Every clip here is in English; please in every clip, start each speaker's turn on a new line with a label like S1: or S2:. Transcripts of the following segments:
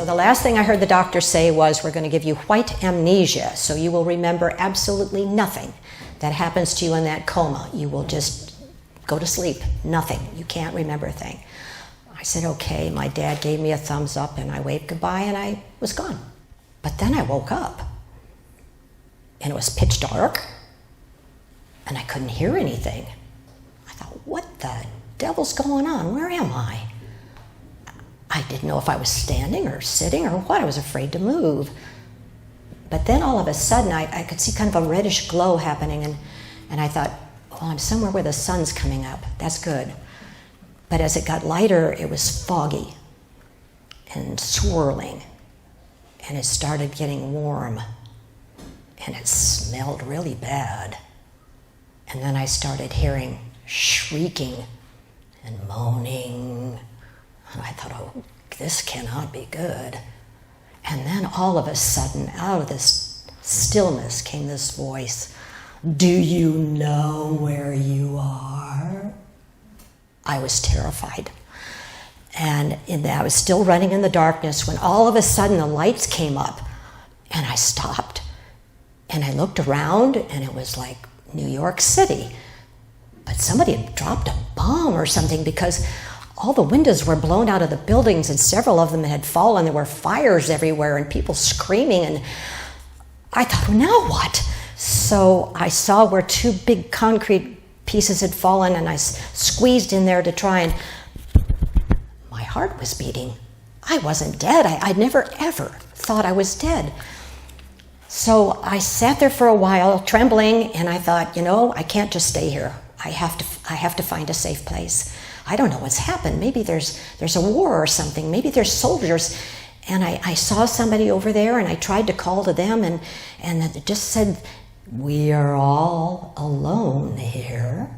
S1: So the last thing I heard the doctor say was, we're going to give you white amnesia, so you will remember absolutely nothing that happens to you in that coma. You will just go to sleep, nothing. You can't remember a thing. I said, okay. My dad gave me a thumbs up, and I waved goodbye, and I was gone. But then I woke up, and it was pitch dark, and I couldn't hear anything. I thought, what the devil's going on? Where am I? I didn't know if I was standing or sitting or what. I was afraid to move. But then all of a sudden, I could see kind of a reddish glow happening, and I thought, well, I'm somewhere where the sun's coming up. That's good. But as it got lighter, it was foggy and swirling, and it started getting warm, and it smelled really bad. And then I started hearing shrieking and moaning, and I thought, oh, this cannot be good. And then all of a sudden, out of this stillness came this voice, do you know where you are? I was terrified. And I was still running in the darkness when all of a sudden the lights came up, and I stopped. And I looked around, and it was like New York City. But somebody had dropped a bomb or something, because all the windows were blown out of the buildings, and several of them had fallen. There were fires everywhere and people screaming, and I thought, well, now what? So I saw where two big concrete pieces had fallen, and I squeezed in there to try, and my heart was beating. I wasn't dead. I'd never ever thought I was dead. So I sat there for a while, trembling, and I thought, I can't just stay here. I have to find a safe place. I don't know what's happened. Maybe there's a war or something. Maybe there's soldiers. And I saw somebody over there, and I tried to call to them, and it just said, we are all alone here.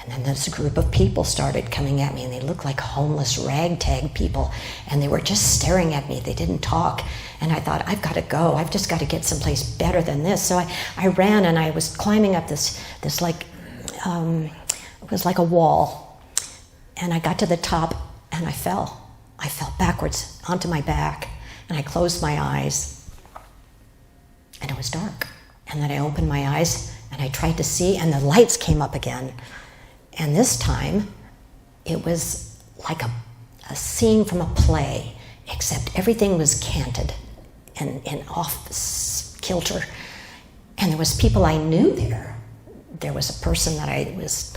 S1: And then this group of people started coming at me, and they looked like homeless ragtag people, and they were just staring at me. They didn't talk. And I thought, I've got to go. I've just got to get someplace better than this. So I ran, and I was climbing up this like, it was like a wall. And I got to the top, and I fell. I fell backwards onto my back, and I closed my eyes, and it was dark. And then I opened my eyes, and I tried to see, and the lights came up again. And this time, it was like a scene from a play, except everything was canted and off kilter. And there was people I knew there. There was a person that I was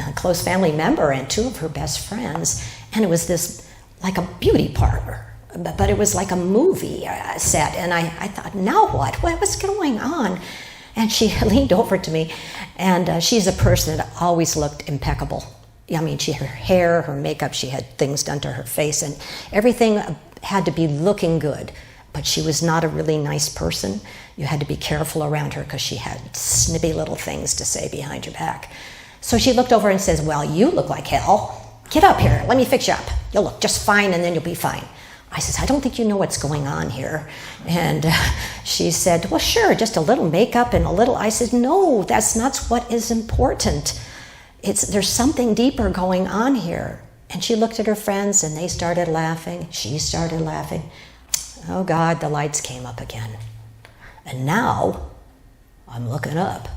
S1: a close family member, and two of her best friends. And it was this, like a beauty parlor, but it was like a movie set. And I thought, now what? What's going on? And she leaned over to me, and she's a person that always looked impeccable. I mean, her hair, her makeup, she had things done to her face, and everything had to be looking good. But she was not a really nice person. You had to be careful around her because she had snippy little things to say behind your back. So she looked over and says, well, you look like hell. Get up here. Let me fix you up. You'll look just fine, and then you'll be fine. I says, I don't think you know what's going on here. And she said, well, sure, just a little makeup and a little. I said, no, that's not what is important. There's something deeper going on here. And she looked at her friends, and they started laughing. She started laughing. Oh, God, the lights came up again. And now I'm looking up,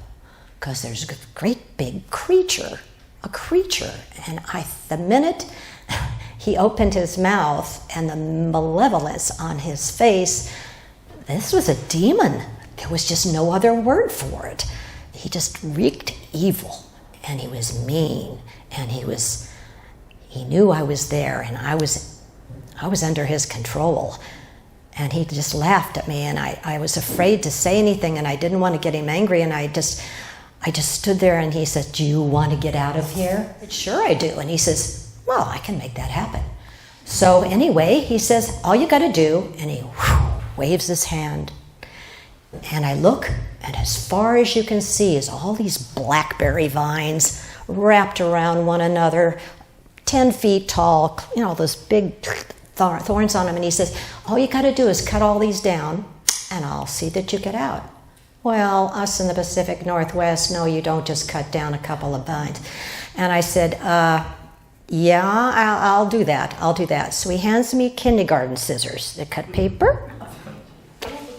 S1: because there's a great big creature, a creature. And the minute he opened his mouth and the malevolence on his face, this was a demon. There was just no other word for it. He just reeked evil, and he was mean, and he knew I was there, and I was under his control. And he just laughed at me, and I was afraid to say anything, and I didn't want to get him angry, and I just stood there, and he said, do you want to get out of here? I said, sure I do. And he says, well, I can make that happen. So anyway, he says, all you got to do, and he waves his hand. And I look, and as far as you can see is all these blackberry vines wrapped around one another, 10 feet tall, those big thorns on them. And he says, all you got to do is cut all these down, and I'll see that you get out. Well, us in the Pacific Northwest, no, you don't just cut down a couple of vines. And I said, Yeah, I'll do that. I'll do that. So he hands me kindergarten scissors that cut paper.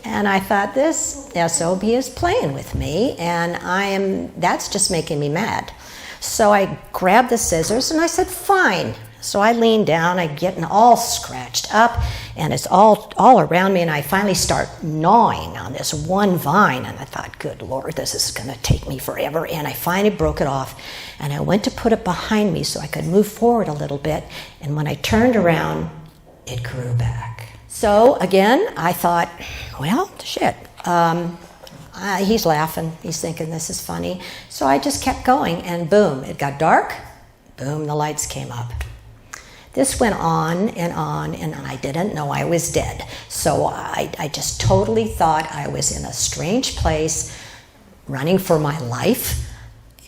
S1: And I thought, this SOB is playing with me, and that's just making me mad. So I grabbed the scissors and I said, fine. So I lean down, I get all scratched up, and it's all around me, and I finally start gnawing on this one vine, and I thought, good Lord, this is going to take me forever, and I finally broke it off, and I went to put it behind me so I could move forward a little bit, and when I turned around, it grew back. So again, I thought, well, shit. He's laughing, he's thinking this is funny, so I just kept going, and boom, it got dark, boom, the lights came up. This went on, and I didn't know I was dead. So I just totally thought I was in a strange place, running for my life,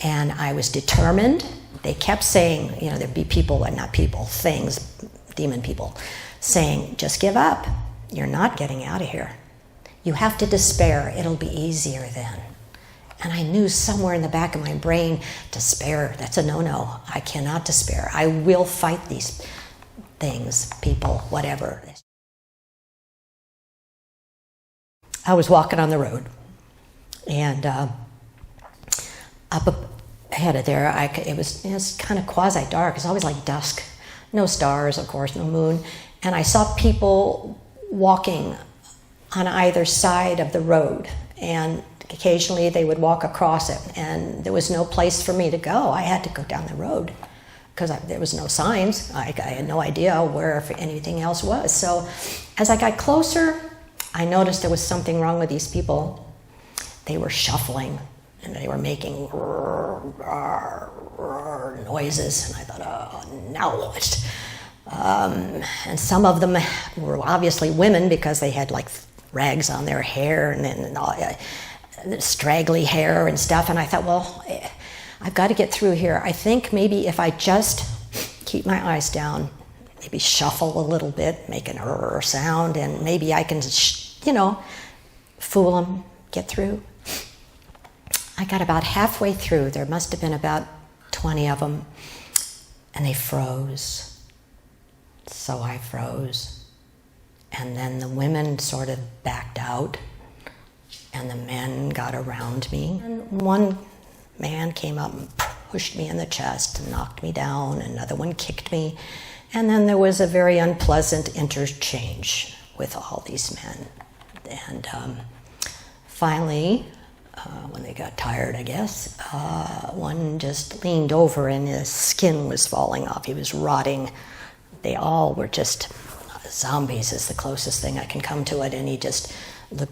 S1: and I was determined. They kept saying, there'd be people, not people, things, demon people, saying, just give up. You're not getting out of here. You have to despair. It'll be easier then. And I knew somewhere in the back of my brain, despair, that's a no-no. I cannot despair. I will fight these things, people, whatever. I was walking on the road, and up ahead of there, it was kind of quasi-dark. It's always like dusk. No stars, of course, no moon. And I saw people walking on either side of the road, and occasionally they would walk across it, and there was no place for me to go. I had to go down the road because there was no signs. I had no idea where anything else was. So as I got closer, I noticed there was something wrong with these people. They were shuffling, and they were making noises, and I thought, oh, now what? And some of them were obviously women because they had like rags on their hair and then straggly hair and stuff, and I thought, well, I've got to get through here. I think maybe if I just keep my eyes down, maybe shuffle a little bit, make an sound, and maybe I can, fool them, get through. I got about halfway through. There must have been about 20 of them, and they froze. So I froze. And then the women sort of backed out, and the men got around me. And one man came up and pushed me in the chest and knocked me down. Another one kicked me. And then there was a very unpleasant interchange with all these men. And finally, when they got tired, I guess, one just leaned over and his skin was falling off. He was rotting. They all were just zombies is the closest thing I can come to it. And he just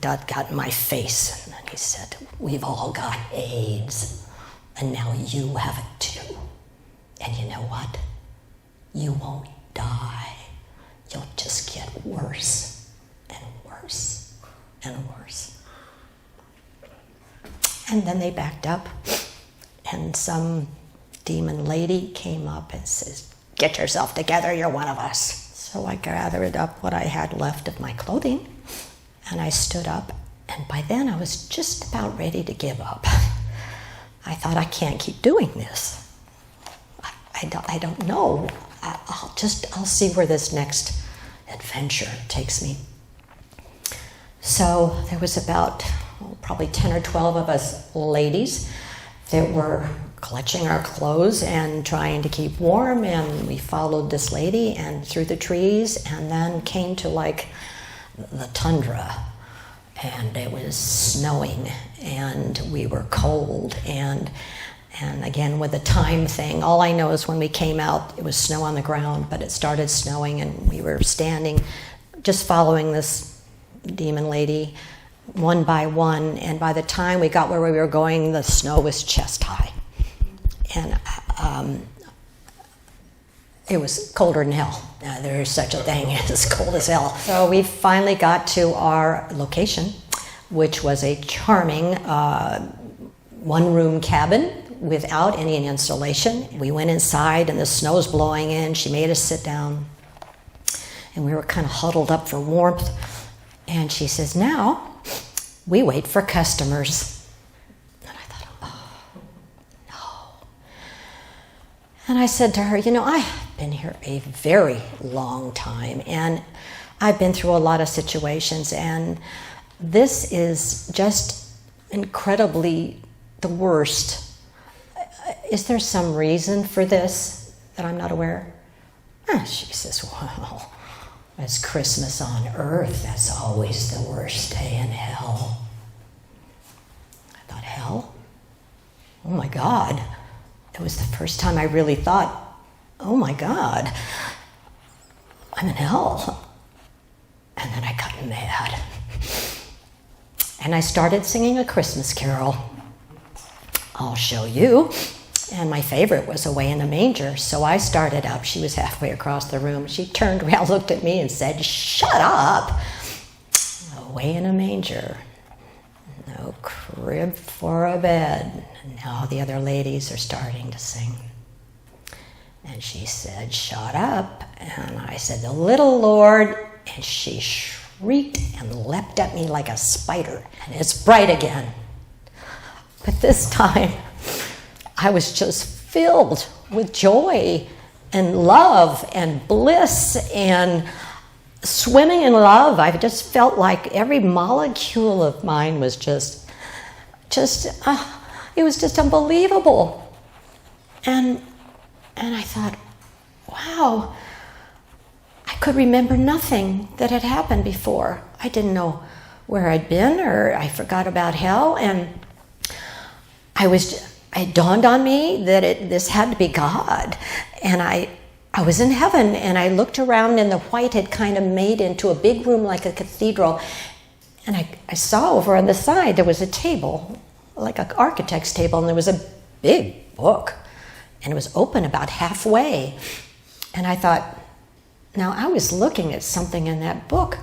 S1: got in my face, and he said, we've all got AIDS, and now you have it too. And you know what? You won't die. You'll just get worse and worse and worse. And then they backed up, and some demon lady came up and says, get yourself together, you're one of us. So I gathered up what I had left of my clothing, and I stood up, and by then I was just about ready to give up. I thought, I can't keep doing this. I don't know. I'll see where this next adventure takes me. So there was about probably 10 or 12 of us ladies that were clutching our clothes and trying to keep warm, and we followed this lady and through the trees, and then came to like the tundra, and it was snowing, and we were cold, and again with the time thing, all I know is when we came out, it was snow on the ground, but it started snowing, and we were standing just following this demon lady one by one, and by the time we got where we were going, the snow was chest high. And it was colder than hell. There's such a thing as cold as hell. So we finally got to our location, which was a charming one-room cabin without any insulation. We went inside, and the snow's blowing in. She made us sit down, and we were kind of huddled up for warmth. And she says, now we wait for customers. And I said to her, you know, I've been here a very long time, and I've been through a lot of situations, and this is just incredibly the worst. Is there some reason for this that I'm not aware? She says, well, it's Christmas on earth. That's always the worst day in hell. I thought, hell? Oh my God. It was the first time I really thought, oh my God, I'm in hell. And then I got mad. And I started singing a Christmas carol. I'll show you. And my favorite was Away in a Manger. So I started up. She was halfway across the room. She turned around, looked at me, and said, shut up. Away in a manger. No crib for a bed. And now the other ladies are starting to sing. And she said, shut up. And I said, the little Lord. And she shrieked and leapt at me like a spider. And it's bright again. But this time, I was just filled with joy and love and bliss and swimming in love. I just felt like every molecule of mine was just it was just unbelievable. And I thought, wow, I could remember nothing that had happened before. I didn't know where I'd been, or I forgot about hell, and it dawned on me that this had to be God. And I was in heaven, and I looked around, and the white had kind of made into a big room like a cathedral. And I saw over on the side there was a table, like an architect's table, and there was a big book. And it was open about halfway. And I thought, now I was looking at something in that book.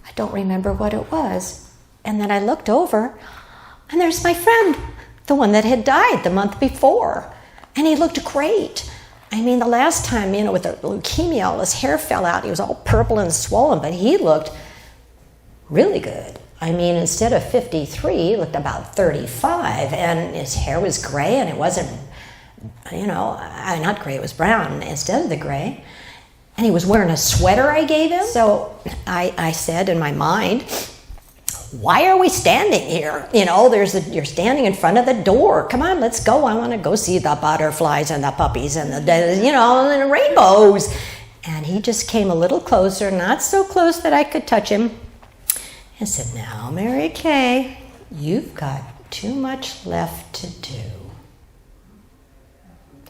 S1: I don't remember what it was. And then I looked over, and there's my friend, the one that had died the month before. And he looked great. I mean, the last time, with the leukemia, all his hair fell out. He was all purple and swollen, but he looked really good. I mean, instead of 53, he looked about 35, and his hair was gray, and it wasn't, not gray, it was brown instead of the gray. And he was wearing a sweater I gave him. So I said in my mind, why are we standing here? You're standing in front of the door. Come on, let's go. I want to go see the butterflies and the puppies and the rainbows. And he just came a little closer, not so close that I could touch him, and said, now, Mary Kay, you've got too much left to do.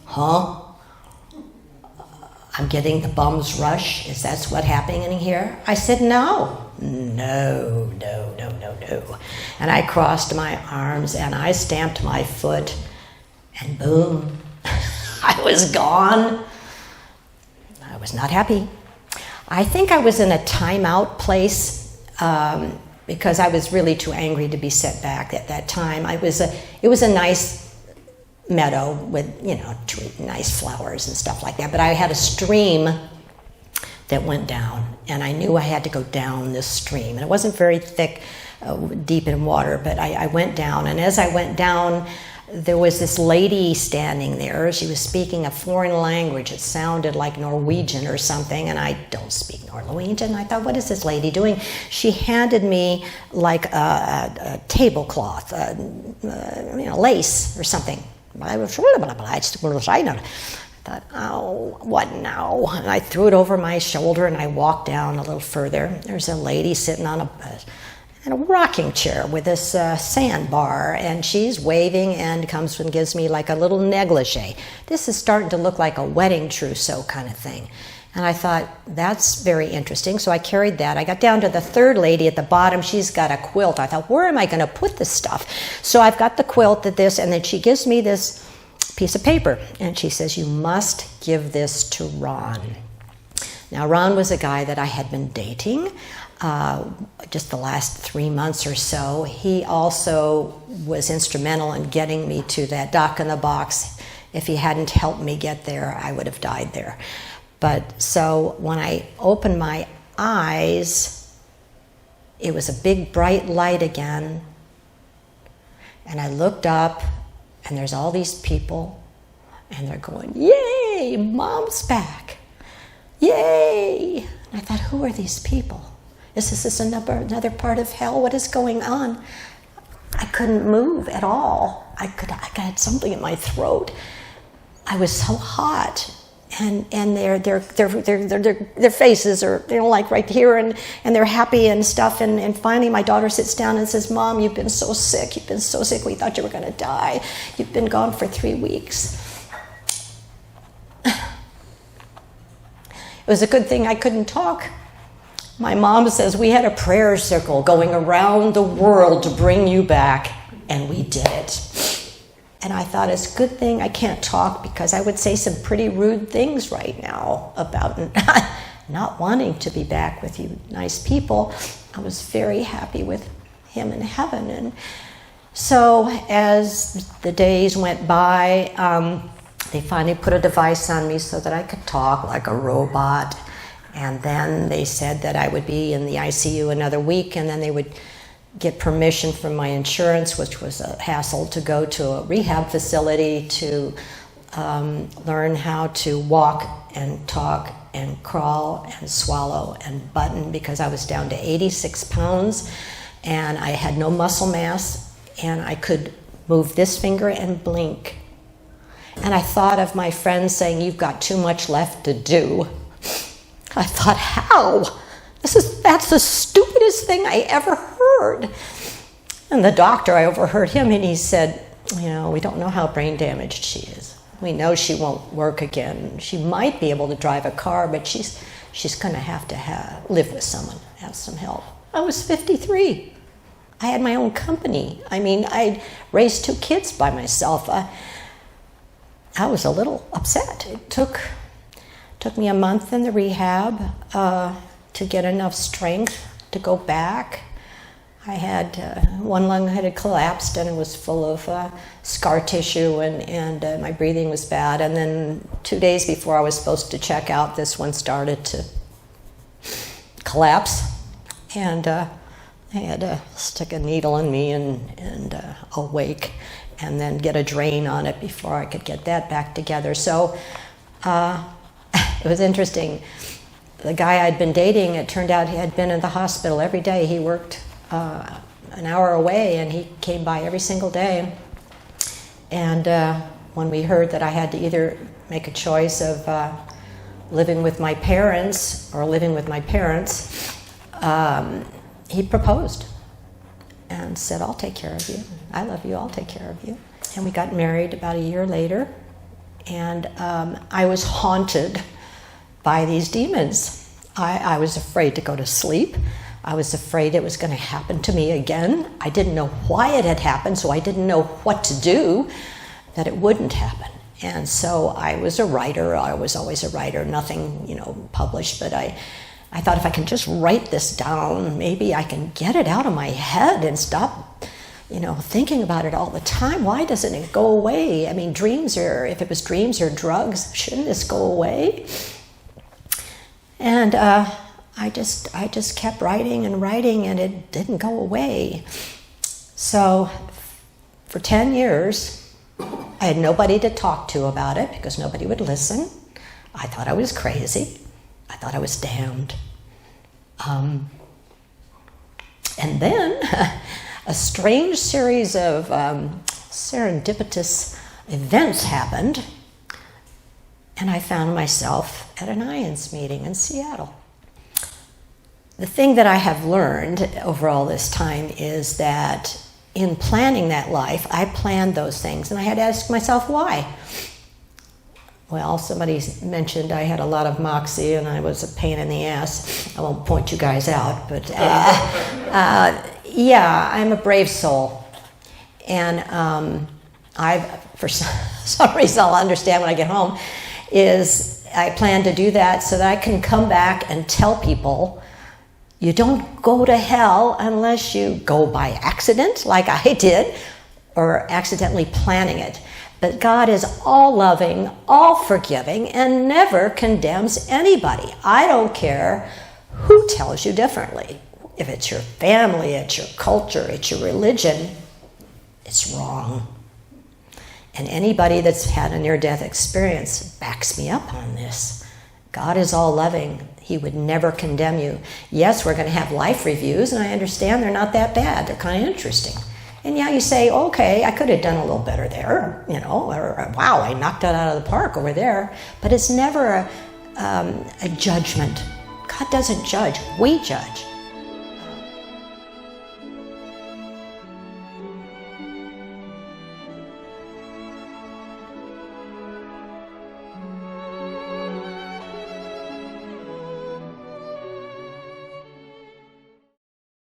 S1: Huh? I'm getting the bum's rush. Is that what's happening in here? I said, no. And I crossed my arms and I stamped my foot, and boom, I was gone. I was not happy. I think I was in a timeout place because I was really too angry to be sent back at that time. It was a nice meadow with, nice flowers and stuff like that. But I had a stream that went down, and I knew I had to go down this stream. And it wasn't very thick, deep in water, but I went down. And as I went down, there was this lady standing there. She was speaking a foreign language. It sounded like Norwegian or something, and I don't speak Norwegian. I thought, what is this lady doing? She handed me like a tablecloth, lace or something. I thought, oh, what now? And I threw it over my shoulder, and I walked down a little further. There's a lady sitting on in a rocking chair with this sandbar, and she's waving and comes and gives me like a little negligee. This is starting to look like a wedding trousseau kind of thing. And I thought, that's very interesting. So I carried that. I got down to the third lady at the bottom. She's got a quilt. I thought, where am I going to put this stuff? So I've got the quilt and then she gives me this piece of paper, and she says, you must give this to Ron. Now, Ron was a guy that I had been dating just the last 3 months or so. He also was instrumental in getting me to that dock in the box. If he hadn't helped me get there, I would have died there. But so when I opened my eyes, it was a big bright light again. And I looked up, and there's all these people, and they're going, yay! yay, Mom's back. Yay. And I thought, who are these people? Is this another part of hell? What is going on? I couldn't move at all. I had something in my throat. I was so hot. And their faces are, like right here, and they're happy and stuff. And finally my daughter sits down and says, Mom, you've been so sick. You've been so sick. We thought you were going to die. You've been gone for 3 weeks. It was a good thing I couldn't talk. My mom says, we had a prayer circle going around the world to bring you back, and we did it. And I thought, it's a good thing I can't talk, because I would say some pretty rude things right now about not wanting to be back with you nice people. I was very happy with him in heaven. And so as the days went by, they finally put a device on me so that I could talk like a robot. And then they said that I would be in the ICU another week, and then they would get permission from my insurance, which was a hassle, to go to a rehab facility to learn how to walk and talk and crawl and swallow and button, because I was down to 86 pounds and I had no muscle mass, and I could move this finger and blink. And I thought of my friends saying, you've got too much left to do. I thought, how? That's the stupidest thing I ever heard. And the doctor, I overheard him, and he said, we don't know how brain damaged she is. We know she won't work again. She might be able to drive a car, but she's going to have live with someone, have some help. I was 53. I had my own company. I raised 2 kids by myself. I was a little upset. It took me a month in the rehab to get enough strength to go back. I had one lung had collapsed, and it was full of scar tissue, and my breathing was bad. And then 2 days before I was supposed to check out, this one started to collapse, and they had to stick a needle in me and awake, and then get a drain on it before I could get that back together. So it was interesting. The guy I'd been dating, it turned out he had been in the hospital every day. He worked an hour away, and he came by every single day. And when we heard that I had to either make a choice of living with my parents or living with my parents, he proposed and said, I'll take care of you. I love you, I'll take care of you. And we got married about a year later, and I was haunted by these demons. I was afraid to go to sleep. I was afraid it was going to happen to me again. I didn't know why it had happened, so I didn't know what to do that it wouldn't happen. And so I was a writer. I was always a writer, nothing, published, but I thought if I can just write this down, maybe I can get it out of my head and stop, thinking about it all the time. Why doesn't it go away? If it was dreams or drugs, shouldn't this go away? And I just kept writing, and it didn't go away. So for 10 years, I had nobody to talk to about it because nobody would listen. I thought I was crazy. I thought I was damned. And then a strange series of serendipitous events happened, and I found myself at an IANDS meeting in Seattle. The thing that I have learned over all this time is that in planning that life, I planned those things, and I had to ask myself why. Well, somebody mentioned I had a lot of moxie and I was a pain in the ass. I won't point you guys out, but yeah, I'm a brave soul. And for some reason, I'll understand when I get home, is I plan to do that so that I can come back and tell people, you don't go to hell unless you go by accident, like I did, or accidentally planning it. But God is all loving, all forgiving, and never condemns anybody. I don't care who tells you differently. If it's your family, it's your culture, it's your religion, it's wrong. And anybody that's had a near-death experience backs me up on this. God is all loving. He would never condemn you. Yes, we're going to have life reviews, and I understand they're not that bad. They're kind of interesting. And yeah, you say, okay, I could have done a little better there, or wow, I knocked it out of the park over there. But it's never a judgment. God doesn't judge. We judge.